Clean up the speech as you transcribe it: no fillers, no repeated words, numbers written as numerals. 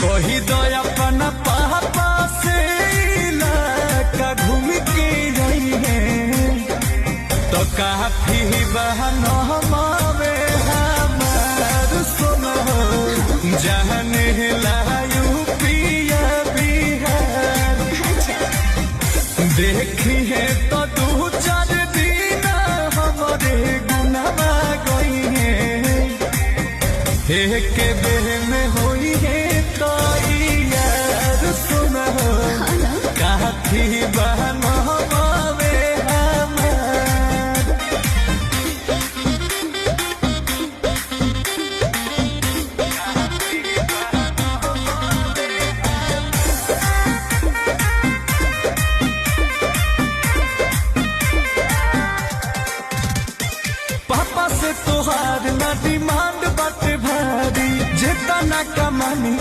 कही दो अपना पापा से इलाका घूम के रही है तो काफी बहन हमारे हमार सुनो जाने लायू पिया बिहार देखी है तो 2-4 दिन हमारे गुनामा गई है के बेह में होई है तो यार सुनो काफी बहन हमारे हमार। पापा से तोहार ना डिमांड बाटे भारी जितना कमानी